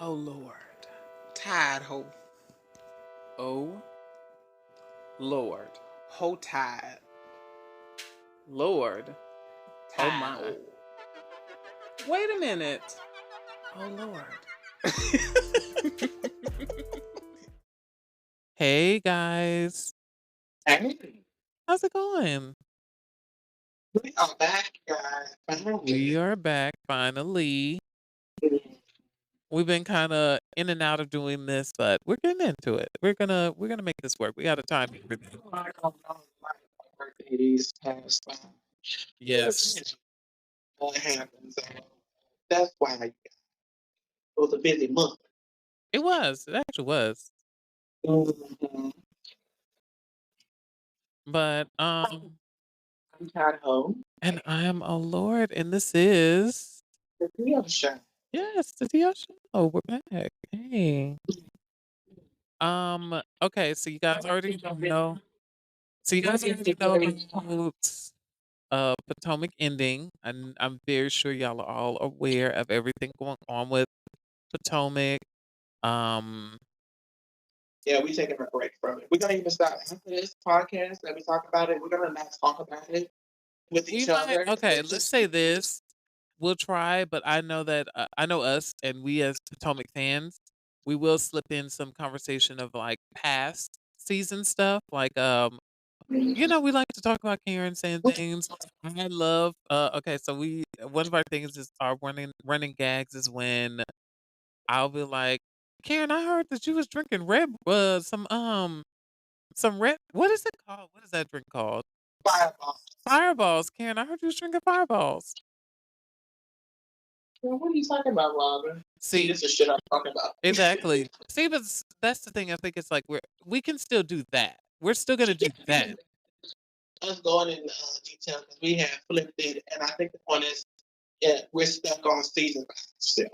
Oh Lord. Tide ho. Oh Lord. Ho tide. Lord. Oh Tide my. ho. Wait a minute. Oh Lord. Hey guys. Hey, How's it going? we are back, guys. We Finally. are back finally. We've been kind of in and out of doing this, but we're getting into it. We're gonna make this work. We got a time for everything. I don't know, like, my birthday's past by. Yes. What happens? That's why it was a busy month. It was. It actually was. Mm-hmm. But I'm tired of home. and I am a Lord, and this is The real show. yes, the TO show. We're back. Hey. Okay, so you guys already know. So you guys already know about Potomac ending. And I'm very sure y'all are all aware of everything going on with Potomac. Um, Yeah, we taking a break from it. We're gonna even stop after this podcast that we talk about it. We're gonna not talk about it with we each might other. okay. Let's say this. We'll try, but I know that I know us and we as Potomac fans, we will slip in some conversation of like past season stuff, like we like to talk about Karen saying things. I love okay, so we one of our things is our running gags is when I'll be like, Karen, I heard that you was drinking red some red what is it called? What is that drink called? Fireball. Fireballs, Karen. I heard you was drinking fireballs. Well, what are you talking about, Robin? See, See, this is shit I'm talking about. exactly. See, but that's the thing. I think it's like we can still do that. We're still gonna do that. Us going in detail because we have flipped it, and I think the point is, yeah, we're stuck on season 5 still.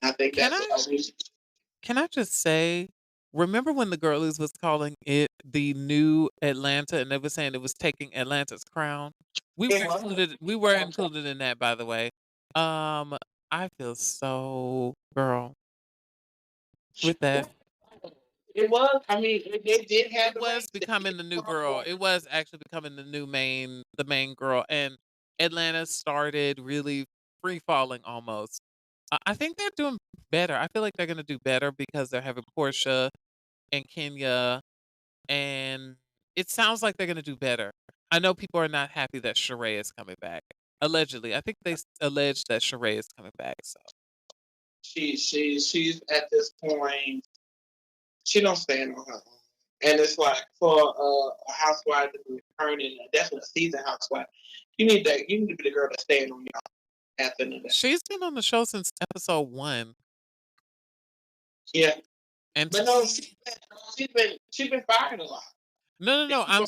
I think Can that's I what we can I just say, remember when the girlies was calling it the new Atlanta and they were saying it was taking Atlanta's crown? We were included in that, by the way. Um, I feel so girl with that. It was. I mean, they did have It the was race. becoming the new girl. It was actually becoming the main girl. And Atlanta started really free falling almost. I think they're doing better. I feel like they're gonna do better because they're having Portia and Kenya, and it sounds like they're gonna do better. I know people are not happy that Sheree is coming back. Allegedly, I think they alleged that Sheree is coming back. So She's at this point. She don't stand on her own, and it's like for a housewife to be returning, definitely a seasoned housewife. You need to be the girl that stand on your own at the end of the day. she's been on the show since episode 1, Yeah, and but no, she's been fired a lot. no. I'm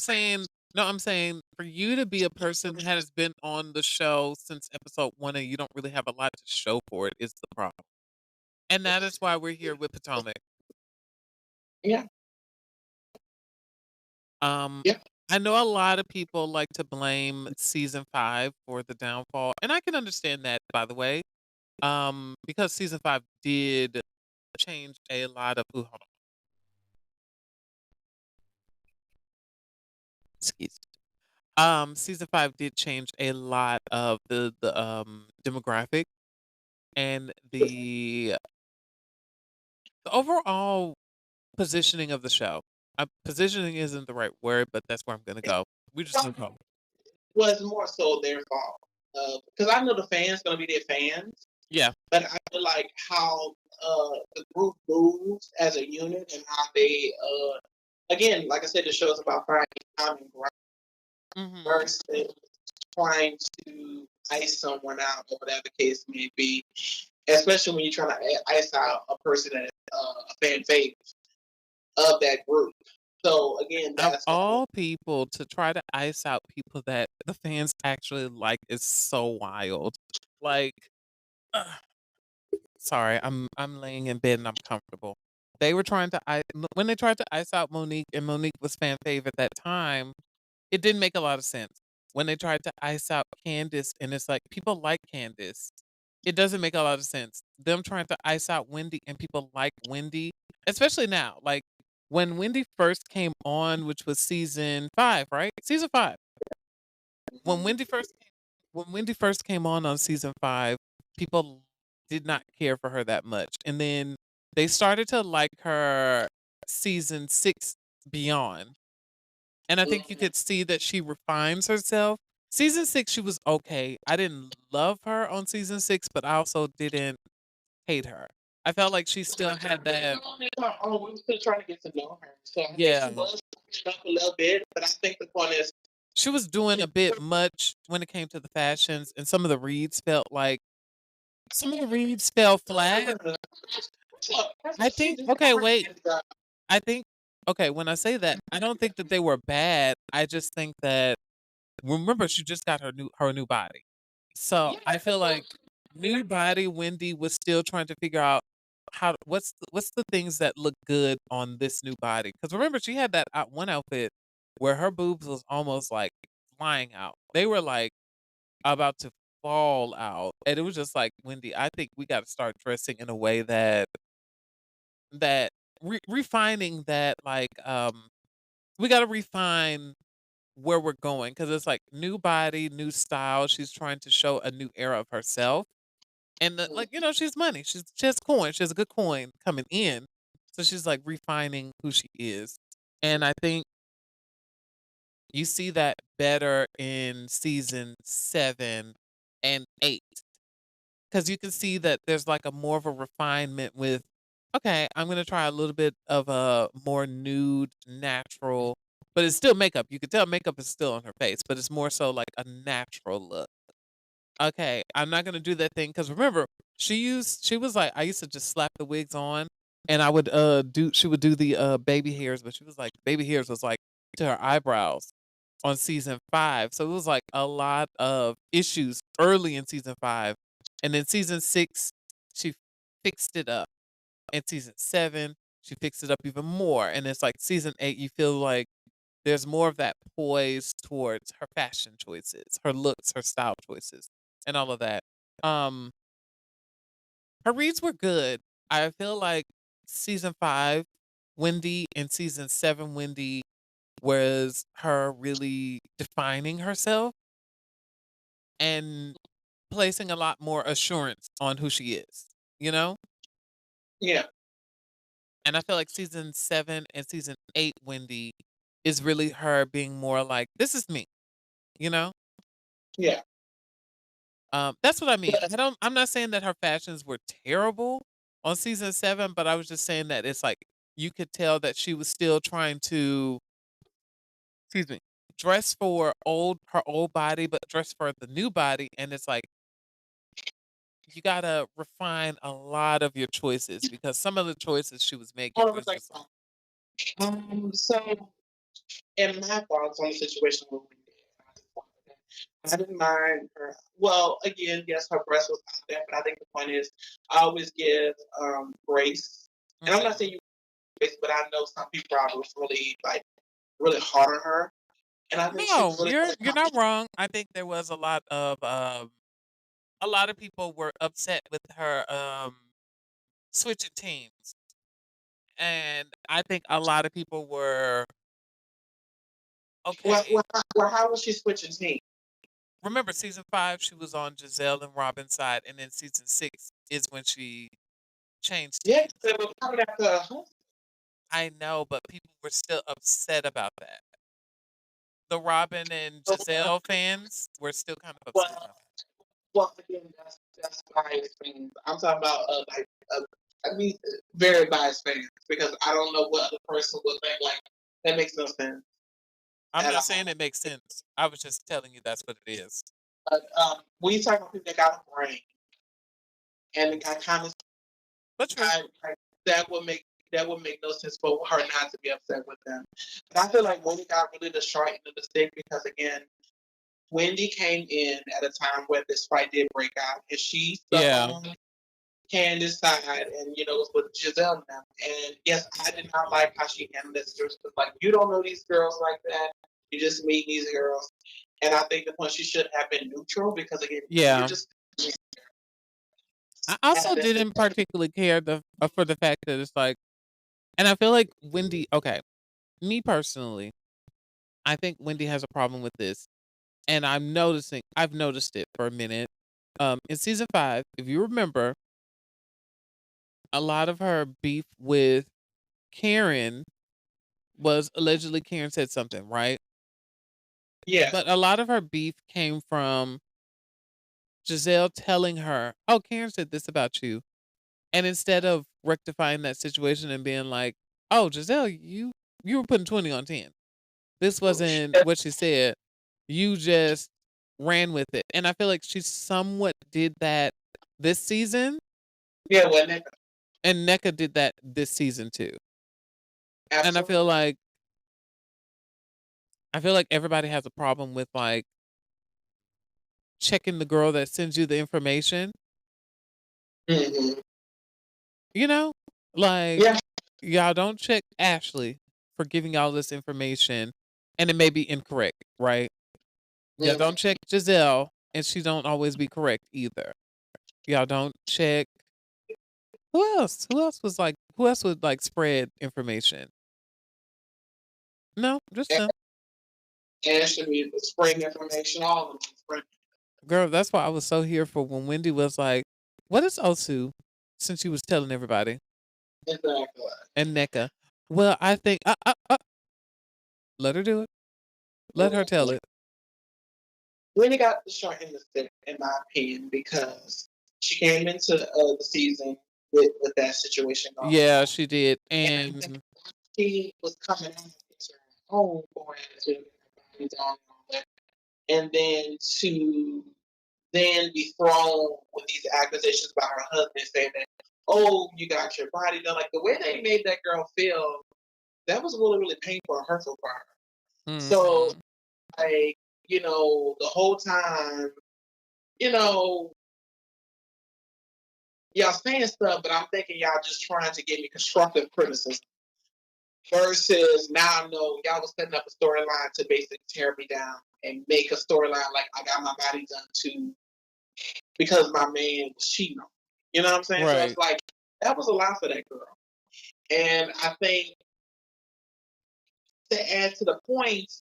saying for you to be a person that has been on the show since episode 1 and you don't really have a lot to show for it is the problem, and that is why we're here with Potomac. Yeah, Um, yeah. I know a lot of people like to blame season 5 for the downfall, and I can understand that, by the way, because season 5 did change a lot of. Ooh, hold on, excuse. Season 5 did change a lot of the demographic and the overall positioning of the show. Positioning isn't the right word, but that's where I'm gonna go. We just gonna go. Was more so their fault because I know the fans gonna be their fans, Yeah. but I feel like how the group moves as a unit and how they again, like I said, the show is about finding common ground Hmm. versus trying to ice someone out or whatever the case may be. Especially when you're trying to ice out a person that is a fan favorite of that group. So again, Of that's why. all people to try to ice out people that the fans actually like is so wild. Like, ugh, sorry, I'm laying in bed and I'm comfortable. They were trying to when they tried to ice out Monique and Monique was fan fave at that time. It didn't make a lot of sense when they tried to ice out Candace, and it's like people like Candace. It doesn't make a lot of sense. Them trying to ice out Wendy and people like Wendy, especially now. Like when Wendy first came on, which was season 5, right? Season 5. When Wendy first came on season 5, people did not care for her that much. And then they started to like her season 6 beyond. And I think you could see that she refines herself. Season 6, she was okay. I didn't love her on season 6, but I also didn't hate her. I felt like she still had that. Oh, we were still trying to get to know her. So I think Yeah. she was switching up a little bit, but I think the point is She was doing a bit much when it came to the fashions, and some of the reads felt fell flat. I think okay, wait. I think okay, when I say that, I don't think that they were bad. I just think that remember she just got her new body. So I feel like new body Wendy was still trying to figure out what's the things that look good on this new body. Because remember she had that one outfit where her boobs was almost like flying out. They were like about to fall out, and it was just like Wendy. I think we got to start dressing in a way that refining that we got to refine where we're going because it's like new body, new style. She's trying to show a new era of herself. And like, she's money. She has coin. She has a good coin coming in. So she's like refining who she is. And I think you see that better in season 7 and 8. Because you can see that there's like a more of a refinement with, okay, I'm gonna try a little bit of a more nude, natural, but it's still makeup. You can tell makeup is still on her face, but it's more so like a natural look. Okay, I'm not gonna do that thing because remember, she was like, I used to just slap the wigs on, and I would she would do the baby hairs, but she was like baby hairs was like to her eyebrows on season 5, so it was like a lot of issues early in season 5, and then season 6 she fixed it up, and season 7 she fixed it up even more, and it's like season 8 you feel like there's more of that poise towards her fashion choices, her looks, her style choices, and all of that. Um, her reads were good. I feel like season 5, Wendy, and season 7, Wendy was her really defining herself and placing a lot more assurance on who she is, you know? yeah, And I feel like season 7 and season 8, Wendy, is really her being more like, this is me, you know? yeah. That's what I mean. I'm not saying that her fashions were terrible on season 7, but I was just saying that it's like you could tell that she was still trying to, excuse me, dress for her old body, but dress for the new body. And it's like you gotta refine a lot of your choices because some of the choices she was making Hold on a was second. just like, So in my thoughts on the situation with Wendy, I didn't mind her. Well, again, yes, her breast was out there, but I think the point is, I always give grace. And I'm not saying you grace, but I know some people are really really hard on her, and I think she no, really. you're not wrong. I think there was a lot of people were upset with her switching teams. And I think a lot of people were Well, okay. well, how was she switching teams? Remember season 5, she was on Giselle and Robin's side, and then season 6 is when she changed Yeah, teams. it was coming after her husband. I know, but people were still upset about that. The Robin and Giselle fans were still kind of upset Well, about that. well, again, that's biased fans. I'm talking about I mean, very biased fans because I don't know what other person would think. Like that makes no sense I'm at not all. saying it makes sense. I was just telling you that's what it is. But when you talk about people that got a brain and I kind of But true. that would make no sense for her not to be upset with them. But I feel like Wendy got really the short end of the stick because again, Wendy came in at a time where this fight did break out, and she stuck on Candace's side, and was with Giselle and them. And yes, I did not like how she handled this. Like you don't know these girls like that. You just meet these girls, and I think the point she should have been neutral because again, Yeah. you're just I also at the didn't particularly care for the fact that it's like, and I feel like Wendy. Okay, me personally, I think Wendy has a problem with this, and I've noticed it for a minute. In season 5, if you remember, a lot of her beef with Karen was allegedly Karen said something, right? yeah, But a lot of her beef came from Giselle telling her, "Oh, Karen said this about you," and instead of rectifying that situation and being like, "Oh, Giselle, you were putting 20 on 10. This wasn't what she said. You just ran with it." And I feel like she somewhat did that this season, yeah, wasn't it? and NECA did that this season too. And Absolutely. I feel like everybody has a problem with like checking the girl that sends you the information, Hmm. you know? Like Yeah. y'all don't check Ashley for giving y'all this information and it may be incorrect, right? Y'all Hmm. don't check Giselle and she don't always be correct either. Y'all don't check who else? Who else would like spread information? No, just them. And it should be the spring information, all of them. Spring. Girl, that's why I was so here for when Wendy was like, "What is Osu?" Since she was telling everybody. Exactly. And NECA. Well, I think let her do it. Let her tell it. Really got the short end of the stick, in my opinion, because she came into the season with that situation going Yeah, on. she did. And I think And she was coming out into her own for attitude and her body down and all that. And then be thrown with these accusations by her husband saying that, oh, you got your body done. Like the way they made that girl feel, that was really, really painful and hurtful for her. So, mhm. like, the whole time, you know, y'all saying stuff, but I'm thinking y'all just trying to give me constructive criticism. Versus now I know y'all was setting up a storyline to basically tear me down and make a storyline like I got my body done too because my man was cheating on me. You know what I'm saying? So it's Right. like that was a lot for that girl. And I think to add to the point,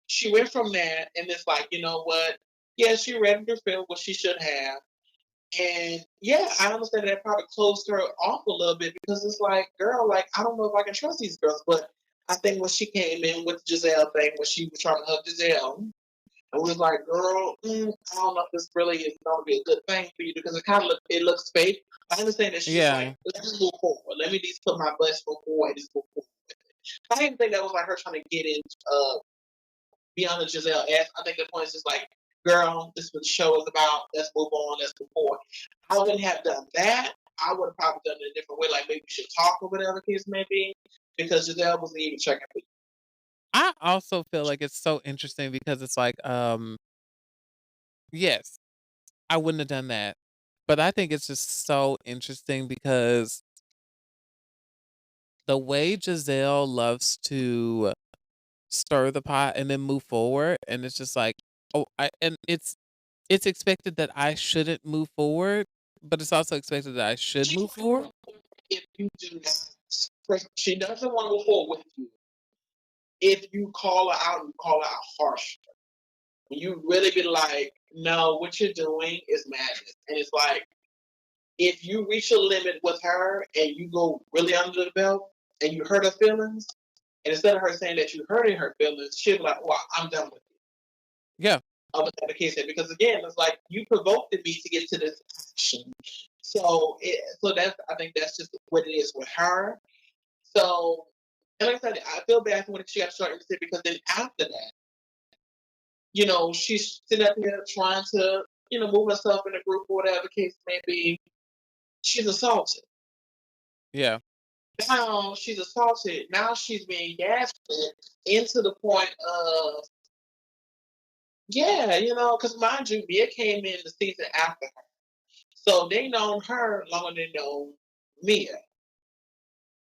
she went from that and it's like, you know what? Yeah, she read her film what she should have. And yeah, I understand that probably closed her off a little bit because it's like, girl, like I don't know if I can trust these girls. But I think when she came in with the Giselle thing, when she was trying to hug Giselle, I was like, girl, I don't know if this really is going to be a good thing for you because it looks fake. I understand that she's like, Yeah. let me move forward. Let me just put my best foot forward. Just move forward. I didn't think that was like her trying to get in beyond the Giselle S. I think the point is just like, girl, this is what the show is about. Let's move on. Let's move forward. I wouldn't have done that. I would have probably done it a different way. Like maybe we should talk or whatever case may be, because Giselle wasn't even checking for you. I also feel like it's so interesting because it's like, yes, I wouldn't have done that. But I think it's just so interesting because the way Giselle loves to stir the pot and then move forward, and it's just like, and it's expected that I shouldn't move forward, but it's also expected that I should She move forward. if you do not, she doesn't want to move forward with you. If you call her out and call her out harsh, you really be like, no, what you're doing is madness. And it's like, if you reach a limit with her and you go really under the belt and you hurt her feelings, and instead of her saying that you hurting her feelings, she'll be like, well, I'm done with you. Yeah. The case is because again, it's like you provoked me to get to this action. So that's I think that's just what it is with her. So and like I said, I feel bad for when she got short in because then after that, she's sitting up here trying to, move herself in a group or whatever the case may be. She's assaulted. Yeah. Now she's assaulted. Now she's being gaslit into the point of, yeah, because mind you, Mia came in the season after her. So they known her longer than they know Mia.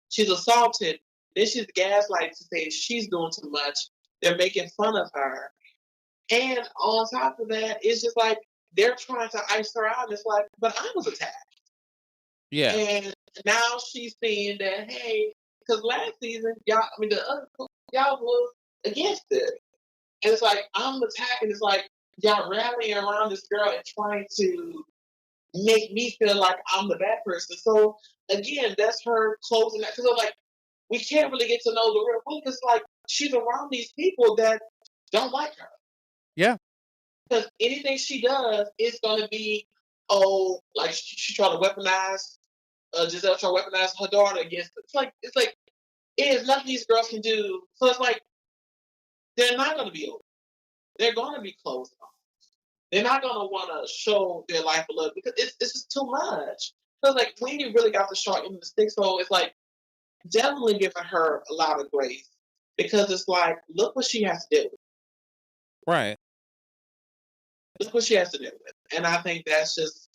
She's assaulted. Then she's gaslighted to say she's doing too much. They're making fun of her. And on top of that, it's just like they're trying to ice her out. It's like, but I was attacked. Yeah. And now she's saying that, hey, because last season, the other y'all was against it. And it's like, I'm attacking. It's like, y'all rallying around this girl and trying to make me feel like I'm the bad person. So, again, that's her closing that. Because I'm like, we can't really get to know the real Queen because, like, she's around these people that don't like her. Yeah. Because anything she does is going to be, oh, like she trying to weaponize Giselle trying to weaponize her daughter against it. It's like it is nothing these girls can do. So it's like they're not going to be open. They're going to be closed off. They're not going to want to show their life a little because it's just too much. So like when you really got the short end of the stick, so it's like definitely giving her a lot of grace because it's like look what she has to deal with. Right. Look what she has to deal with, and I think that's just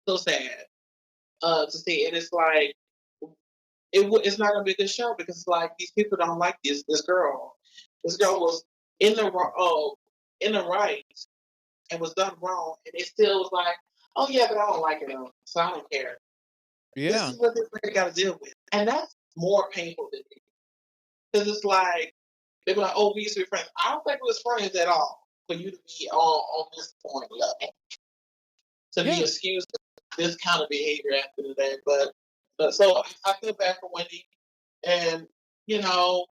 so sad to see. And it's like it's not gonna be a good show because like these people don't like this girl. This girl was in the in the right and was done wrong, and it still was like, oh yeah, but I don't like her, so I don't care. This Yeah. is what they got to deal with, and that's more painful than me because it's like they were like, oh, we used to be friends. I don't think it was friends at all for you to be on this point level to be Yeah. excused for this kind of behavior after the day. But so I feel bad for Wendy. And, you know,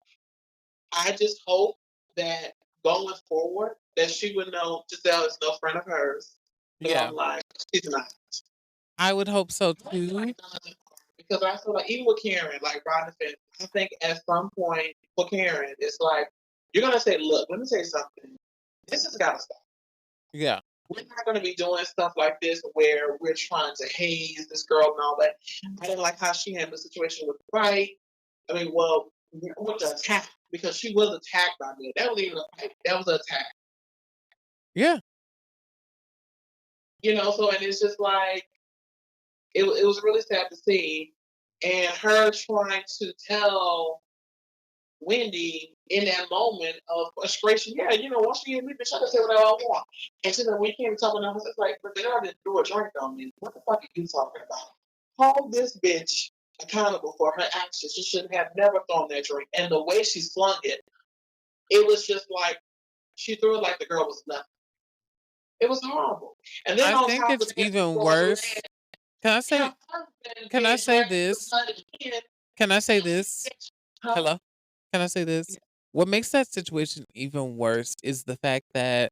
I just hope that going forward, that she would know Giselle is no friend of hers. But Yeah. I'm like, she's not. I would hope so too. Because I feel like, even with Karen, like Rodney said, I think at some point for Karen, it's like, you're going to say, look, let me say something. This has got to stop. Yeah. We're not going to be doing stuff like this where we're trying to haze this girl and all that. I didn't like how she handled the situation with Wright. I mean, well, with the attack, because she was attacked by me. That was even a fight. That was an attack. Yeah. You know, so, and it's just like, it was really sad to see. And her trying to tell Wendy in that moment of frustration, yeah, you know, once you get me, bitch, I can say whatever I want. And she's like, we can't talk about it. It's like, but they already threw a drink on me. What the fuck are you talking about? Hold this bitch accountable for her actions. She should have never thrown that drink. And the way she flung it, it was just like she threw it like the girl was nothing. It was horrible. And then I on think top of it's that, even was worse. Can I her say husband can I being say dragged through the this? mud again. Can I say this? Huh? Hello? Can I say this? What makes that situation even worse is the fact that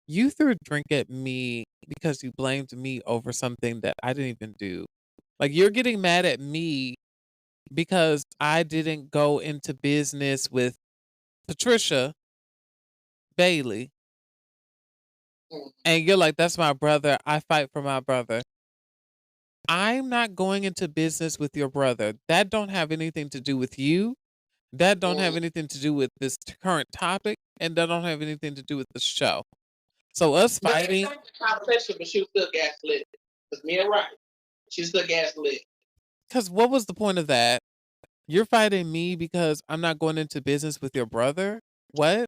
you threw a drink at me because you blamed me over something that I didn't even do. Like you're getting mad at me because I didn't go into business with Patricia Bailey. Mm. And you're like, that's my brother. I fight for my brother. I'm not going into business with your brother. That don't have anything to do with you. That don't have Mm. anything to do with this current topic, and that don't have anything to do with the show. So us But they fighting, had the conversation, but she was still gaslit. Because me and Ryan, she was still gaslit. because what was the point of that? You're fighting me because I'm not going into business with your brother? What?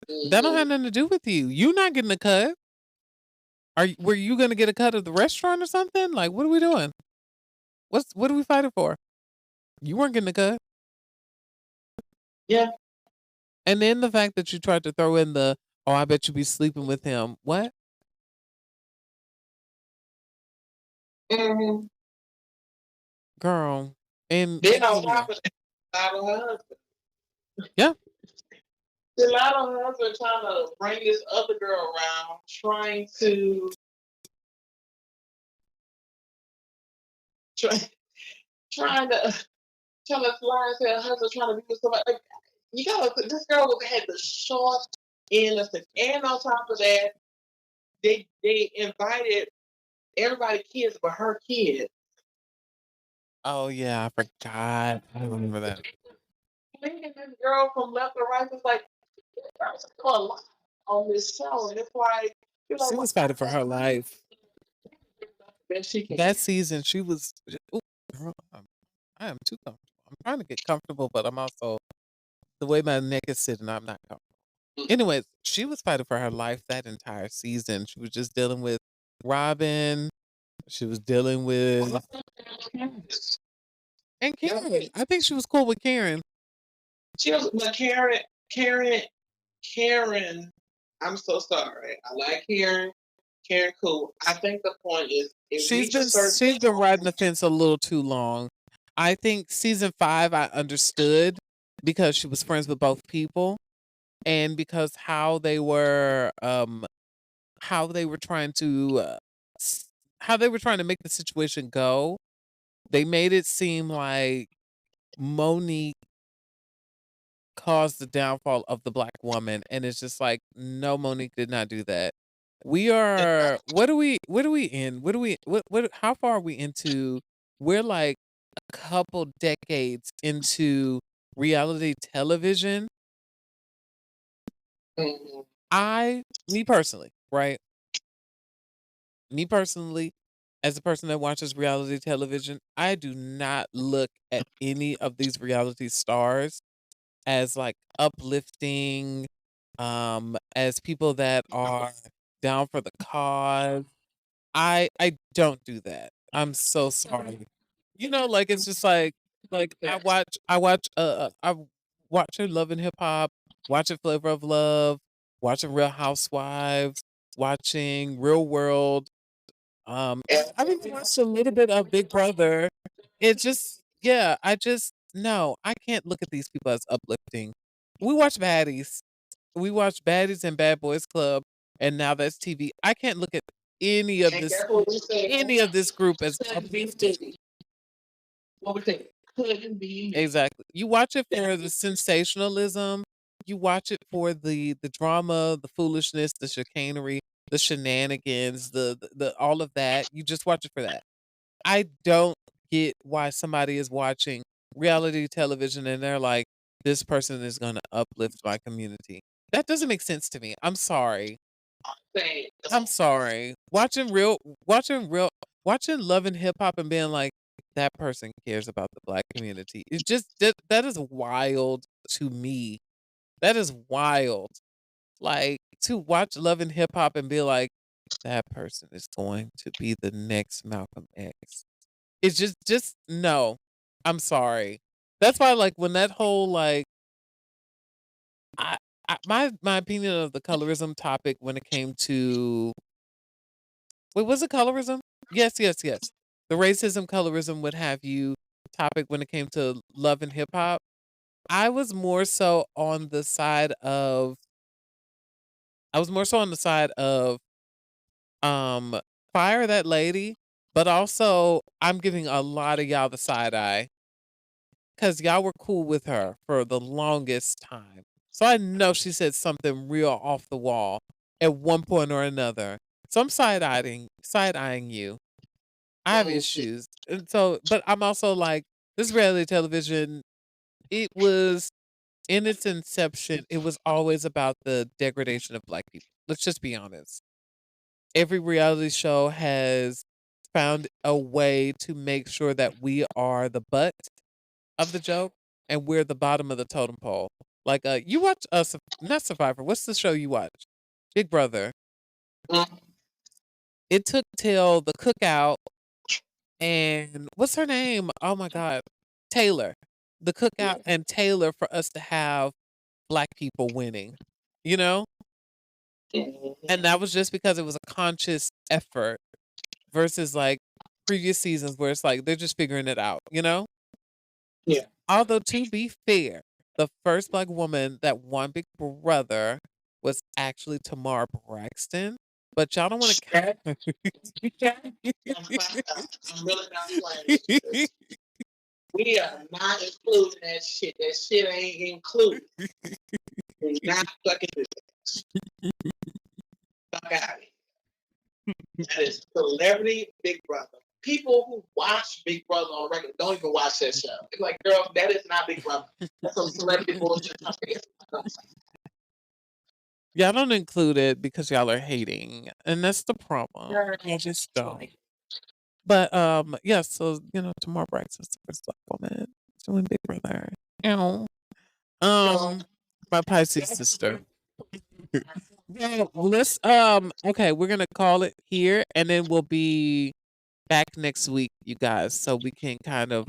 That don't Mm-hmm. have nothing to do with you. You not getting a cut. Were you gonna get a cut of the restaurant or something? Like, what are we doing? What are we fighting for? You weren't getting a cut. Yeah. And then the fact that you tried to throw in the, oh, I bet you be sleeping with him. What? Mm-hmm. Girl. Then on Anyway. top of that, lied on her husband. Yeah. She lied on her husband trying to bring this other girl around, try, trying to trying to lie and say her husband trying to be with somebody. Like, you gotta this girl had the short end of things. And on top of that, they invited everybody kids but her kid. Oh yeah, I forgot. I remember that. Thinking this girl from left or right was like, there's a lot on this show. And it's like, you're like, She what was fighting for her life. the best she can. That season, she was. Ooh, girl, I am too comfortable. I'm trying to get comfortable, but I'm also the way my neck is sitting. I'm not comfortable. Anyways, she was fighting for her life that entire season. She was just dealing with Robin She was dealing with and Karen. I think she was cool with Karen. She was, but Karen. I'm so sorry. I like Karen. Karen, cool. I think the point is, She's been riding the fence a little too long. I think season 5 I understood because she was friends with both people and because how they were trying to how they were trying to make the situation go. They made it seem like Monique caused the downfall of the black woman, and it's just like, no, Monique did not do that. We are what are we in? What how far are we into? We're like a couple decades into reality television. Me personally, right? Me personally, as a person that watches reality television, I do not look at any of these reality stars as like uplifting, as people that are down for the cause. I don't do that. I'm so sorry. Like it's just like I watching Love and Hip Hop, watching Flavor of Love, watching Real Housewives, watching Real World. I've even watched a little bit of Big Brother. It just, yeah, no, I can't look at these people as uplifting. We watch baddies. We watch baddies and Bad Boys Club, and now that's TV. I can't look at any of this group as uplifting. What we think couldn't be me. Exactly. You watch it for the sensationalism. You watch it for the drama, the foolishness, the chicanery, the shenanigans, the all of that. You just watch it for that. I don't get why somebody is watching reality television and they're like, this person is going to uplift my community. That doesn't make sense to me. I'm sorry. I'm sorry. Watching Love and Hip Hop and being like, that person cares about the black community. It's just that is wild to me. That is wild. Like to watch Love and Hip Hop and be like, that person is going to be the next Malcolm X. It's just no. I'm sorry. That's why like when that whole like my opinion of the colorism topic when it came to wait, was it colorism? Yes. The racism, colorism, what have you topic when it came to love and hip hop. I was more so on the side of um fire that lady, but also I'm giving a lot of y'all the side eye because y'all were cool with her for the longest time. So I know she said something real off the wall at one point or another. So I'm side eyeing you. I have issues. And so, but I'm also like, this reality television, it was in its inception, it was always about the degradation of black people. Let's just be honest. Every reality show has found a way to make sure that we are the butt of the joke and we're the bottom of the totem pole. Like you watch not Survivor. What's the show you watch? Big Brother. It took till the cookout and what's her name? Oh my god. Taylor. The cookout and Taylor for us to have black people winning. You know? And that was just because it was a conscious effort versus like previous seasons where it's like they're just figuring it out, you know? Yeah. Although to be fair, the first black woman that won Big Brother was actually Tamar Braxton. But y'all don't want to count. I'm really not playing. We are not including that shit. That shit ain't included. We're not fucking do that. Fuck out of here. That is Celebrity Big Brother. People who watch Big Brother on record don't even watch that show. It's like, girl, that is not Big Brother. That's some celebrity bullshit. Y'all don't include it because y'all are hating, and that's the problem. I just don't. But yeah. So Tamar Braxton's the first black woman doing Big Brother. Ow. My Pisces sister. Well, let's okay, we're gonna call it here, and then we'll be back next week, you guys, so we can kind of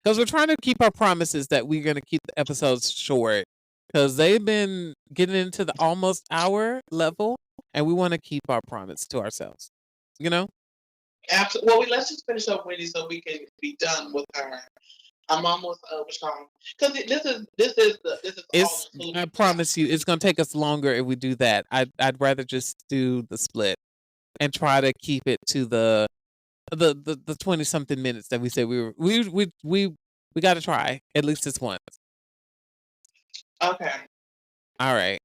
because we're trying to keep our promises that we're going to keep the episodes short because they've been getting into the almost hour level, and we want to keep our promise to ourselves. You know? Absolutely. Well, let's just finish up Wendy so we can be done with her. I'm almost because this is all included. I promise you, it's going to take us longer if we do that. I'd rather just do the split and try to keep it to the 20 something minutes that we said we got to try at least this once. Okay. All right.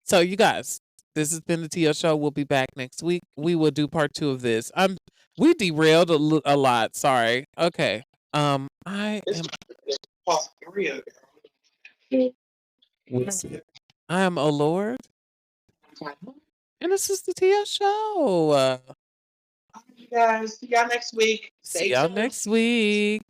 So you guys, this has been the T.O. Show. We'll be back next week. We will do part 2 of this. We derailed a lot. Sorry. Okay. I Part 3 of it. I am O Lord, and this is the T.O. Show. You guys, see y'all next week. See y'all next week.